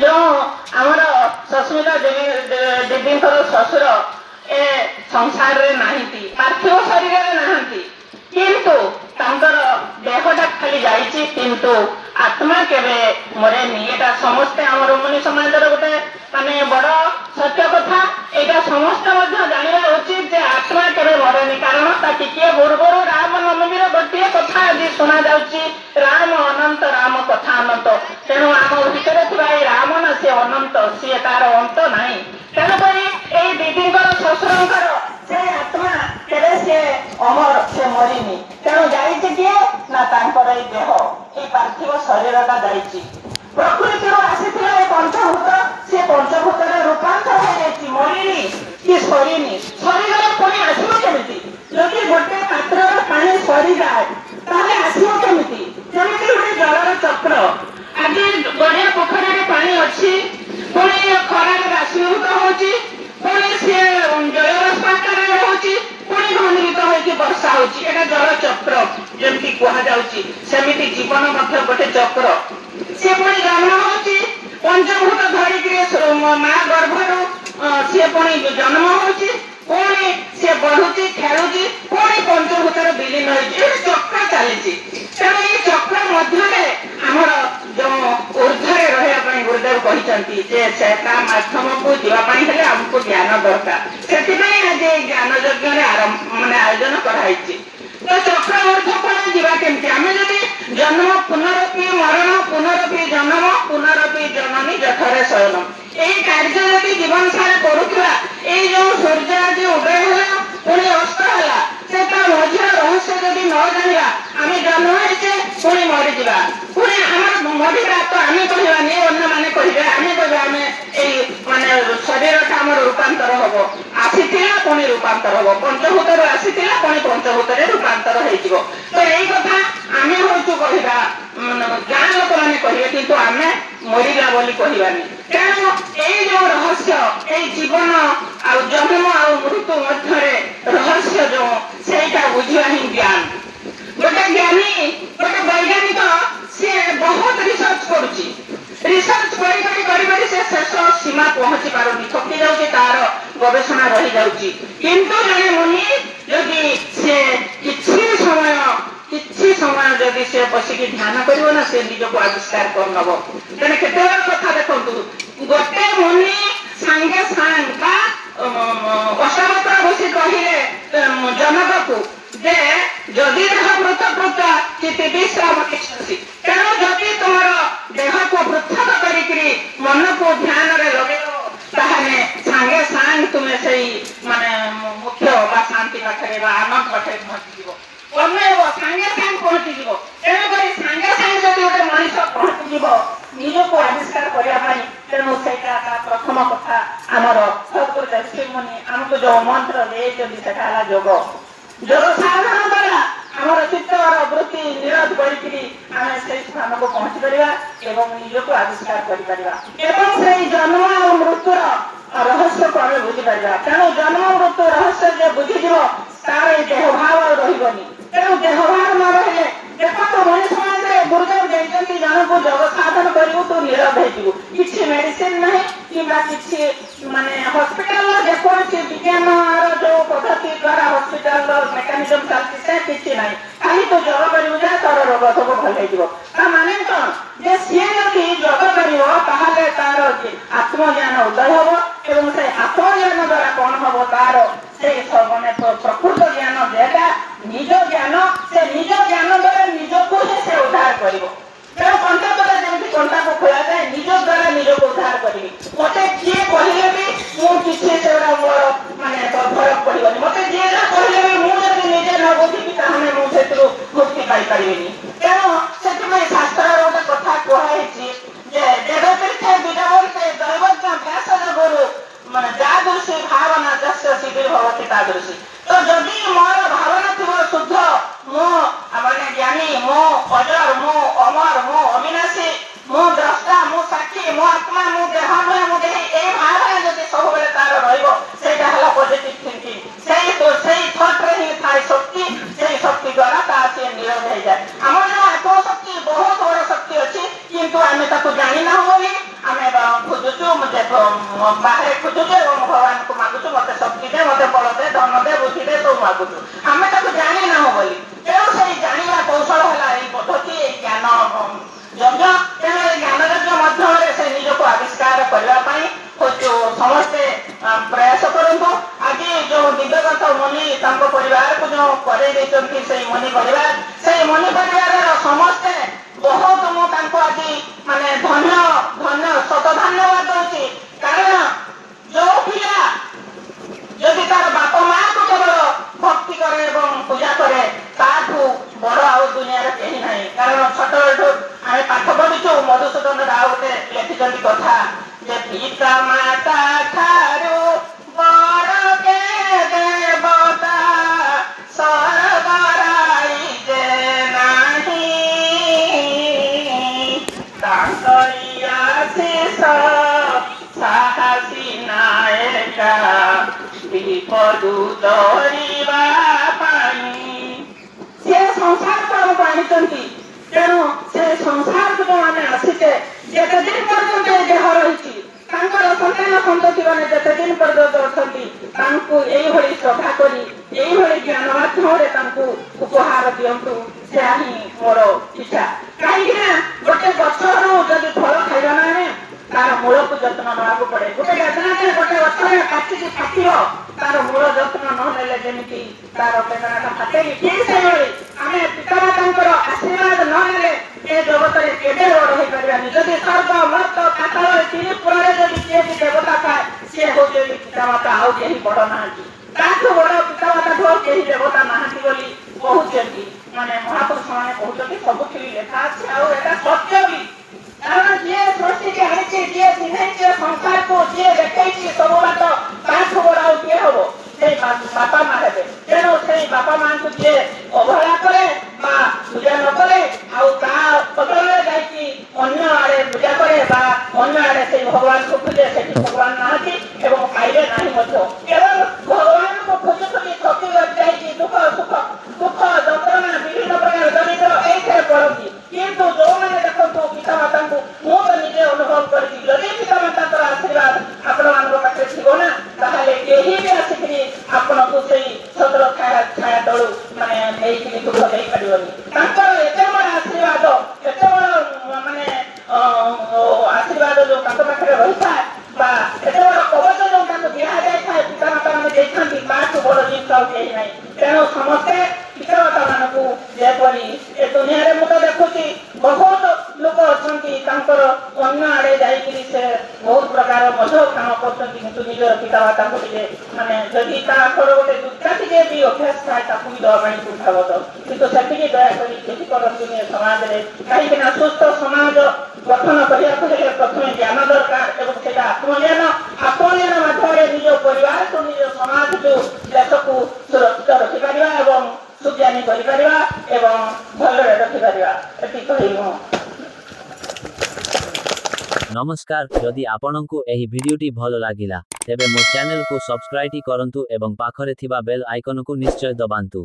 जो आमर सस्मिता दीदी शशुर ए संसार रे नाहिंती पार्थिव शरीर रे नाहिंती किंतु तांकर देहटा खाली जाइछि किंतु आत्मा केबे मरेनी। एटा समस्ते आमर मुनि समाजर गोटे माने बड़ सत्य कथा। एटा समस्त मध्य जानिबा उचित जे आत्मा केबे मरेनी। कारण ता टिके पूर्वरु राम नवमीर गोटे कथा आज सुना जाउछि, राम अनंत राम कथा अनंत। तेणु आम भितर थिबा ए राम ना से अनंत, से तार अंत नाही। तेणु करी ए दीदींकर शशुरंकर से आत्मा केबे से अमर से मरिनी। तेणु जाइछि किए ना तांकर ए देह ए पार्थिव शरीरटा जाइछि। प्रकृतिରୁ ଆସିଥିଲା ଏ ପଞ୍ଚଭୂତ, ସେ ପଞ୍ଚଭୂତରେ ରୂପାନ୍ତର ହୋଇଯାଇଛି, ମରିନି କି ସରିନି। ସରିଗଲେ ପୁଣି ଆସିବ କେମିତି? ଯଦି ଗୋଟେ ପାତ୍ରର ପାଣି ସରିଯାଏ ତାହେଲେ ଆସିବ କେମିତି? ଯେମିତି ଗୋଟେ ଜଳର ଚକ୍ର, ଆଜି ଗଡ଼ିଆ ପୋଖରୀରେ ପାଣି ଅଛି, ପୁଣି ଖରାରେ ବାଷ୍ପୀଭୂତ ହଉଛି, ପୁଣି ସିଏ ଜଳରସ୍ତ ଆକାରରେ ରହୁଛି, ପୁଣି ଘନୀଭୂତ ହୋଇକି ବର୍ଷା ହଉଛି। ଏଟା ଜଳ ଚକ୍ର ଯେମିତି କୁହାଯାଉଛି। ସେମିତି ଜୀବନ ମଧ୍ୟ ଗୋଟେ ଚକ୍ର। ସେ ପୁଣି ଜନ୍ମ ହଉଛି, ପଞ୍ଚଭୂତ ଧରିକିରି ମା ଗର୍ଭରୁ ସିଏ ପୁଣି ଜନ୍ମ ହଉଛି, ପୁଣି ସିଏ ବଢୁଛି, ଖେଳୁଛି, ପୁଣି ପଞ୍ଚଭୂତରେ ବିଲୀନ ହେଇଛି। ଏ ଚକ୍ର ଚାଲିଛି। ତେଣୁ ଏଇ ଚକ୍ର ମଧ୍ୟରେ ଆମର ଯୋଉ ଊର୍ଦ୍ଧ୍ୱରେ ରହିବା ପାଇଁ ଗୁରୁଦେବ କହିଛନ୍ତି ଯେ ସେ ତା ମାଧ୍ୟମକୁ ଯିବା ପାଇଁ ହେଲେ ଆମକୁ ଜ୍ଞାନ ଦରକାର। ସେଥିପାଇଁ ଆଜି ଏଇ ଜ୍ଞାନ ଯଜ୍ଞରେ ଆୟୋଜନ କରାଯାଇଛି। ତ ଚକ୍ର ଊର୍ଦ୍ଧ୍ୱ ଯିବା କେମିତି? ଆମେ ଯଦି ଜନ୍ମ ପୁନରପି ମରଣ ପୁନରପି ଜନ୍ମ ପୁନରପି ଜନନୀ ଯଥରେ ଶୟନ ଏଇ କାର୍ଯ୍ୟ ଯଦି ଜୀବନ ସାରା କରୁଥିବା, ଏଇ ଯୋଉ ସୂର୍ଯ୍ୟ ଆଜି ଉଦୟ ହେଲା ପୁଣି ଅସ୍ତ ହେଲା, ସେ ତା ମଝିର ରହସ୍ୟ ଯଦି ନ ଜାଣିବା, ଆମେ ଜନ୍ମ ହେଇଛେ ପୁଣି ମରିଯିବା, ପୁଣି ଆମର ମରିବା ତ ଆମେ କହିବାନି, ଅନ୍ୟମାନେ କହିବେ, ଆମେ କହିବା ଆମେ ଏଇ ଶରୀରଟା ଆମର ରୂପାନ୍ତର ହବ, ଆସିଥିଲା ପୁଣି ରୂପାନ୍ତର ହବ, ପଞ୍ଚଭୂତରୁ ଆସିଥିଲା ପୁଣି ପଞ୍ଚଭୂତରେ ରୂପାନ୍ତର ହେଇଯିବ। ତ ଏଇ କଥା ଆମେ ହଉଛୁ କହିବା, ଗାଁ ଲୋକମାନେ କହିବେ, କିନ୍ତୁ ଆମେ ମରିବା ବୋଲି କହିବାନି। ତେଣୁ ଏଇ ଯୋଉ ରହସ୍ୟ, ଏଇ ଜୀବନ ଆଉ ଜନ୍ମ ଆଉ ମୃତ୍ୟୁ ମଧ୍ୟରେ ରହସ୍ୟ ଯୋଉ, ସେଇଟା ବୁଝିବା ହିଁ ଜ୍ଞାନ। ଗୋଟେ ଜ୍ଞାନୀ, ଗୋଟେ ବୈଜ୍ଞାନିକ, ସିଏ ବହୁତ ରିସର୍ଚ୍ଚ କରୁଛି, ରିସର୍ଚ୍ଚ କରି ସେ ଶେଷ ସୀମା ପହଞ୍ଚି ପାରୁନି, ଥକି ଯାଉଛି, ତାର ଗବେଷଣା ରହିଯାଉଛି। କିନ୍ତୁ ଜଣେ ମୁନି ଯଦି ସେ କିଛି ସମୟ ଯଦି ସେ ବସିକି ଧ୍ୟାନ କରିବ ନା, ସେ ନିଜକୁ ଆବିଷ୍କାର କରିନବ। ତେଣୁ କେତେବେଳେ କଥା ଦେଖନ୍ତୁ, ଗୋଟେ ମୁନି ସାଙ୍ଗେ ସାଙ୍ଗ ବା ଅଷ୍ଟାବକ୍ର ବସି କହିଲେ ଜନକକୁ ଯେ ଯଦି ଦେହ ପୃଥକ ଚିତି ବିଶ୍ରାମ କିଛି। ତେଣୁ ଯଦି ତୁମର ଦେହକୁ ପୃଥକ କରିକିରି ମନକୁ ଧ୍ୟାନରେ ଲଗେଇବ, ତାହେଲେ ସାଙ୍ଗେ ସାଙ୍ଗ ତୁମେ ସେଇ ମୁଖ୍ୟ ବା ଶାନ୍ତି ପାଖରେ ବା ଆନନ୍ଦ ପାଖରେ ପହଞ୍ଚିଯିବ, ଅନେଇବ ସାଙ୍ଗେ ସାଙ୍ଗ ପହଞ୍ଚିଯିବ। ତେଣୁକରି ସାଙ୍ଗେ ସାଙ୍ଗେ ଯଦି ଗୋଟେ ମଣିଷ ପହଞ୍ଚିଯିବ ନିଜକୁ ଆବିଷ୍କାର କରିବା ପାଇଁ, ତେଣୁ ସେଇଟା ତା ପ୍ରଥମ କଥା। ଆମର ସଦ୍ଗୁରୁ ଋଷିମୁନି ଆମକୁ ଯୋଉ ମନ୍ତ୍ର ଦେଇଛନ୍ତି ସେଟା ହେଲା ଯୋଗ। ଯୋଗ ସାଧନ ଦ୍ୱାରା ଆମର ଚିତ୍ତର ବୃତ୍ତି ନିରୋଧ କରିକିରି ଆମେ ସେଇ ସ୍ଥାନକୁ ପହଞ୍ଚି ପାରିବା ଏବଂ ନିଜକୁ ଆବିଷ୍କାର କରିପାରିବା ଏବଂ ସେଇ ଜନ୍ମ ଆଉ ମୃତ୍ୟୁର ରହସ୍ୟକୁ ଆମେ ବୁଝିପାରିବା। ତେଣୁ ଜନ୍ମ ମୃତ୍ୟୁ ରହସ୍ୟ ଯେ ବୁଝିଯିବ, ତାର ଏଇ ଦେହଭାବ ଆଉ ରହିବନି। ତେଣୁ ଦେହଭାବ ନ ରହିଲେ, ଦେଖନ୍ତୁ ମଣିଷ ସମାଜରେ ଗୁରୁଦେବ ଦେଇଛନ୍ତି ଜଣକୁ ଯୋଗ ସାଧନ କରିବୁ ତୁ ନିରୋଧ ହେଇଯିବୁ, କିଛି ମେଡିସିନ ନାହିଁ କିମ୍ବା କିଛି ହସ୍ପିଟାଲର ଯେକୌଣସି ବିଜ୍ଞାନର ଯୋଉ ପଦ୍ଧତି ଦ୍ୱାରା ହସ୍ପିଟାଲର ମେକାନିଜମ ଚାଲିଛି ସେ କିଛି ନାହିଁ, ଖାଲି ତୁ ଯୋଗ କରିବୁ ଯା ତୋର ରୋଗ ସବୁ ଭଲ ହେଇଯିବ। ତା ମାନେ କଣ ଯେ ସିଏ ଯଦି ଯୋଗ କରିବ ତାହେଲେ ତାର ଆତ୍ମଜ୍ଞାନ ଉଦୟ ହବ ଏବଂ ସେ ଆତ୍ମଜ୍ଞାନ ଦ୍ୱାରା କଣ ହବ, ତାର ସେଇ ପ୍ରକୃତ ଜ୍ଞାନ ଯେଟା ନିଜ ଜ୍ଞାନ, ସେ ନିଜ ଜ୍ଞାନ ଦ୍ୱାରା ନିଜକୁ ହିଁ ସେ ଉଦ୍ଧାର କରିବ। ତେଣୁ କଣ୍ଟା ଦ୍ୱାରା ଯେମିତି କଣ୍ଟାକୁ ଖୋଳାଯାଏ, ନିଜ ଦ୍ୱାରା ନିଜକୁ ଉଦ୍ଧାର କରିବି। ମତେ କିଏ କହିଲେ ବି ମୁଁ କିଛି ସେଗୁଡ଼ା ମୋର ଫରକ ପଡ଼ିବନି। ମତେ ଯିଏ ଯାହା କହିଲେ ବି ମୁଁ ଯଦି ନିଜେ ନ ବୁଝିବି ତାହେଲେ ମୁଁ ସେଥିରୁ ମୁକ୍ତି ପାଇପାରିବିନି। ତେଣୁ ସେଥିପାଇଁ ଶାସ୍ତ୍ରର ଗୋଟେ କଥା କୁହାହେଇଛି ଯେ ଦେବତୀର୍ଥେ ବିଜୟନ୍ତେ ଦୈବଜ୍ଞ ଭ୍ୟାସଜ ଗୁରୁ ଯାଦୃଶୀ ଭାବନା ଯସ୍ୟ ଶିବିର ଭବତି ତାଦୃଶୀ। ତ ଯଦି ମୋର ଭାବନା ଥିବ ଶୁଦ୍ଧ, ମୁଁ ଜ୍ଞାନୀ, ମୁଁ ଅଜର, ମୁଁ ଅମର, ମୁଁ ଅବିନାଶୀ, ମୁଁ ଦ୍ରଷ୍ଟା, ମୁଁ ସାକ୍ଷୀ, ମୁଁ ଆତ୍ମା, ମୁଁ ଦେହ ନୁହେଁ, ମୁଁ ଦେହି, ଏଇ ଭାବନା ଯଦି ସବୁବେଳେ ତାର ରହିବ, ସେଇଟା ହେଲା ପଜିଟିଭ ଥିଙ୍କିଂ। ସେଇ ଥଟରେ ହିଁ ଥାଏ ଶକ୍ତି, ସେଇ ଶକ୍ତି ଦ୍ୱାରା ତା ସିଏ ନିରୋଧ ହେଇଯାଏ। ଆମର ଯୋଉ ଆତ୍ମଶକ୍ତି ବହୁତ ବଡ ଶକ୍ତି ଅଛି, କିନ୍ତୁ ଆମେ ତାକୁ ଜାଣିନାହୁଁ ବୋଲି ଆମେ ବାହାରେ ଖୋଜୁଛୁ ଏବଂ ଭଗବାନଙ୍କୁ ମାଗୁଛୁ ମତେ ଶକ୍ତି ଦେ, ମତେ ବଳ ଦେ, ଧନ ଦେ, ବୁଦ୍ଧି ଦେ, ସବୁ ମାଗୁଛୁ। ଆମେ ତାକୁ ଜାଣିନାହୁଁ ବୋଲି। ତେଣୁ ସେଇ ଜାଣିବା କୌଶଳ ହେଲା ଏଇ ପଦ୍ଧତି, ଏଇ ଜ୍ଞାନ ଯଜ୍ଞ। ତେଣୁ ଏଇ ଜ୍ଞାନ ଯଜ୍ଞ ମାଧ୍ୟମରେ ସେ ନିଜକୁ ଆବିଷ୍କାର କରିବା ପାଇଁ ସମସ୍ତେ ପ୍ରୟାସ କରନ୍ତୁ। ଆଜି ଯୋଉ ଦିବ୍ୟକାନ୍ତ ମୁନି ତାଙ୍କ ପରିବାରକୁ ଯୋଉ କରେଇ ଦେଇଛନ୍ତି ସେଇ ମୁନି ପରିବାର, ସେଇ ମୁନି ପରିବାରର ସମସ୍ତେ ବହୁତ ମୁଁ ତାଙ୍କୁ ଆଜି ମାନେ ଧନ୍ୟ ଶତ ଧନ୍ୟବାଦ ଦଉଛି। କାରଣ ଯୋଉ ପିଲା ଯଦି ତାର ବାପା ମାଙ୍କୁ କେବଳ ଭକ୍ତି କରେ ଏବଂ ପୂଜା କରେ ତାଠୁ ବଡ ଆଉ ଦୁନିଆରେ କେହି ନାହିଁ। କାରଣ ଛୋଟବେଳଠୁ ଆମେ ପାଠ ପଢିଛୁ, ମଧୁସୂଦନ ରାଓ ଗୋଟେ ଲେଖିଛନ୍ତି କଥା ଯେ ପିତା ମାତା ଠାରୁ ବଡ କେ ଦେବତା ସ୍ୱର୍ଗରାଇ ଯେ ନାହିଁ, ତାଙ୍କରି ଆଶୀଷ ସାହସୀ ନାୟକା ବିପଦୁ ଡରିବା ପାଇଁ। ସେ ସଂସାରକୁ ଆମକୁ ଆଣିଛନ୍ତି। ତେଣୁ ସେ ସଂସାରକୁ ଯୋଉ ଆମେ ଆସିଛେ, ଯେତେ ଦିନ ପର୍ଯ୍ୟନ୍ତ ଏ ଦେହ ରହିଛି, ତାଙ୍କର ସନ୍ତାନ ସନ୍ତତି ମାନେ ଯେତେ ଦିନ ପର୍ଯ୍ୟନ୍ତ ଅଛନ୍ତି, ତାଙ୍କୁ ଏଇଭଳି ଶ୍ରଦ୍ଧା କରି ଏଇଭଳି ଜ୍ଞାନ ମାଧ୍ୟମରେ ତାଙ୍କୁ ଉପହାର ଦିଅନ୍ତୁ। ସେୟା ହିଁ ମୋର ଇଚ୍ଛା। କାହିଁକି ନା ଗୋଟେ ଗଛରୁ ଯଦି ଫଳ ଖାଇବା ନା ଆମେ ତାର ମୂଳକୁ ଯତ୍ନ ନେବାକୁ ପଡେ। ଗୋଟେ ଗଛରେ କାଟିକି ଫାଟିବ, ତାର ମୂଳ ଯତ୍ନ ନ ନେଲେ ଯେମିତି ତାର ବେଦନାଟା ଫାଟେନି, ଠିକ୍ ସେଇଭଳି ଆମେ ପିତାମାତାଙ୍କର ଆଶୀର୍ବାଦ ନ ନେଲେ ଏ ଜଗତରେ କେବେ ବଡ ହେଇପାରିବାନି। ଯଦି ସ୍ୱର୍ଗ ମର୍ତ୍ତ ପାତାଳରେ ତିନି ପୁରରେ ଯଦି କିଏ ବି ଦେବତା ଥାଏ, ସିଏ ହଉଛନ୍ତି ପିତାମାତା, ଆଉ କେହି ବଡ ନାହାନ୍ତି। ତାଠୁ ବଡ ପିତାମାତାଠୁ ଆଉ କେହି ଦେବତା ନାହାନ୍ତି ବୋଲି କହୁଛନ୍ତି। ମାନେ ମହାପୁରୁଷ ମାନେ କହୁଛନ୍ତି, ସବୁଠି ଲେଖା ଅଛି, ଆଉ ଏଟା ସତ୍ୟ ବି। କାରଣ ଯିଏ ସୃଷ୍ଟିକି ଆଣିଛି, ଯିଏ ଚିହ୍ନେଇଛି ସଂସାରକୁ, ଯିଏ ଦେଖେଇଛି ସବୁ ବାଟ, ତାଠୁ ବଡ ଆଉ କିଏ ହବ? ସେଇ ବାପା ମା ହେବେ। ତେଣୁ ସେଇ ବାପା ମାଙ୍କୁ ଯିଏ ଅବହେଳା କରେ ବା ପୂଜା ନ କରେ, ଆଉ ତା ବଦଳରେ ଯାଇକି ଅନ୍ୟ ଆଡେ ପୂଜା କରେ ବା ଅନ୍ୟ ଆଡେ ସେଇ ଭଗବାନଙ୍କୁ ଖୋଜେ, ସେଠି ଭଗବାନ ନାହାନ୍ତି ଏବଂ ପାଇବେ ନାହିଁ ମଧ୍ୟ। କେବଳ ଭଗବାନଙ୍କୁ ଖୋଜି ଖୋଜି ଥକି ଯାଇକି ଦୁଃଖ ଯନ୍ତ୍ରଣା ବିଭିନ୍ନ ପ୍ରକାର ଦରିଦ୍ର ଏଇଥିରେ ପଡନ୍ତି। କିନ୍ତୁ ଯୋଉମାନେ ଦେଖନ୍ତୁ ପିତାମାତାଙ୍କୁ, ମୁଁ ତ ନିଜେ ଅନୁଭବ କରିଛି, ଯଦି ପିତାମାତାଙ୍କର ଆଶୀର୍ବାଦ ଆପଣମାନଙ୍କ ପାଖରେ ଥିବ ନା, ତାହେଲେ କେହି ବି ଆସିକିରି ଆପଣଙ୍କୁ ସେଇ ଛତ୍ର ଛାୟା ତଳୁ ମାନେ ନେଇକିରି ଦୁଃଖ ଦେଇପାରିବନି। ତାଙ୍କର ଏତେ ବଡ ଆଶୀର୍ବାଦ, ଏତେ ବଡ ମାନେ ଆଶୀର୍ବାଦ ଯୋଉ ତାଙ୍କ ପାଖରେ ରହିଥାଏ ବା ଏତେ ବଡ କବଚ ଯୋଉ ତାଙ୍କୁ ଦିଆଯାଇଥାଏ, ପିତାମାତା ମାନେ ଦେଇଥାନ୍ତି, ତାଠୁ ବଡ ଜିନିଷ ଆଉ କେହି ନାହିଁ। ତେଣୁ ସମସ୍ତେ ପିତାମାତା ମାନଙ୍କୁ ଯେପରି ଏ ଦୁନିଆରେ ମୁଁ ତ ଦେଖୁଛି ବହୁତ ଲୋକ ଅଛନ୍ତି, ତାଙ୍କର ଅନ୍ୟ ଆଡେ ଯାଇକିରି ସେ ବହୁତ ପ୍ରକାର ମଧ କାମ କରୁଛନ୍ତି, କିନ୍ତୁ ନିଜର ପିତାମାତାଙ୍କୁ ଟିକେ ମାନେ ଯଦି ତାଙ୍କର ଗୋଟେ ଦୁଃଖା ଟିକେ ବି ଅଭ୍ୟାସ ଥାଏ, ତାକୁ ବି ଦେବା ପାଇଁ କୁଣ୍ଠାବୋଧ। କିନ୍ତୁ ସେତିକି ଦୟାକରି କେହି କରନ୍ତୁନି ଏ ସମାଜରେ। କାହିଁକି ନା ସୁସ୍ଥ ସମାଜ ଗଠନ କରିବାକୁ ହେଲେ ପ୍ରଥମେ ଜ୍ଞାନ ଦରକାର ଏବଂ ସେଇଟା ଆତ୍ମଜ୍ଞାନ ମାଧ୍ୟମରେ ନିଜ ପରିବାରକୁ, ନିଜ ସମାଜକୁ, ଦେଶକୁ ସୁରକ୍ଷିତ ରଖିପାରିବା ଏବଂ ସୁଜ୍ଞାନୀ କରିପାରିବା ଏବଂ ଭଲରେ ରଖିପାରିବା। ଏତିକି କହି ମୁଁ नमस्कार जदि आपनकु एही भिडियोटी भल लागिला तेबे मो चैनल को सब्सक्राइब करंतु एवं पाखरे थिबा बेल आइकन को निश्चय दबांतु।